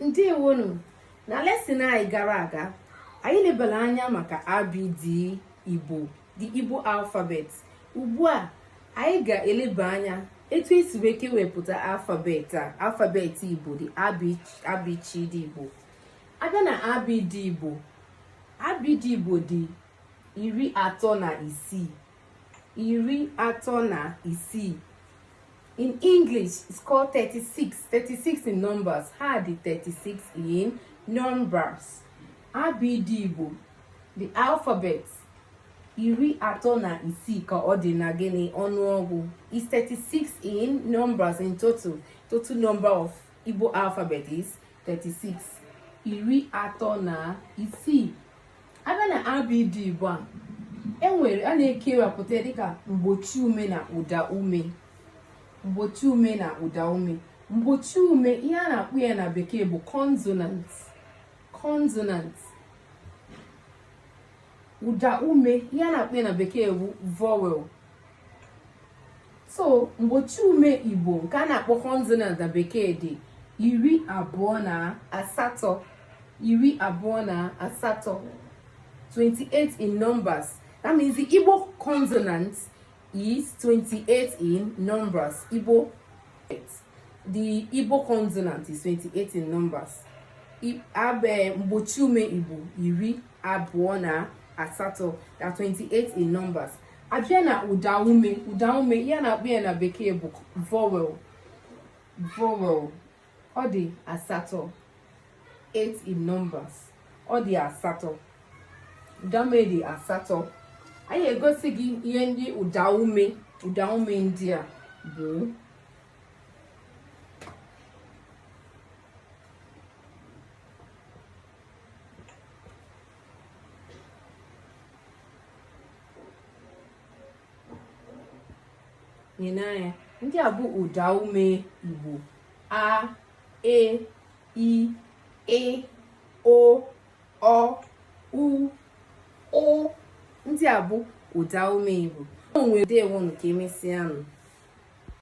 Ndewonu, na lesson anyị gara aga anyị lebara anya maka Abịdịị Igbo, the Igbo alphabet. Ugbu a anyị ga-eleba anya etu esi wee kewepụta alphabet Igbo, the Abịdịị Igbo. Abịa na Abịdịị Igbo dị 36. 36. In English, it's called 36. 36 in numbers. Ha dị 36 in numbers. Abịdịị Igbo, the alphabet, 36 ka ọ dị na gịnị ọnụọgụ. Is 36 in numbers in total. Total number of Igbo alphabet is 36. 36. Abịa na Abịdịị Igbo a, a na-ekewapụta dịka Mgbochiume na Ụdaụme. Mgbochiume na Ụdaụme. Mgbochiume, ihe a na-akpọ ya na bekee bụ consonant. Consonant. Ụdaụme, ihe a na-akpọ ya na bekee bụ vowel. So Mgbochiume Igbo nke a na-akpọ consonant na bekee dị 28. 28. 28 in numbers. That means the Igbo consonant is 28 in numbers. The Igbo consonant is 28 in numbers. Mgbochiume Igbo 28. That's 28 in numbers. Abịa na Ụdaụme, ya na akpọ na bekee bụ vowel. Vowel. Ọ dị 8. 8 in numbers. Ọ dị 8. Ụdaụme dị 8. Anyị egosi gị ihe ndị ụdaụme ndị a bụ n'anya. Ndị a bụ ụdaụme Igbo: a, e, i, e, o, ọ, u, o. Ndị a bụ ụdaụme Igbo. O nwere ndewo nke emesịa nụ.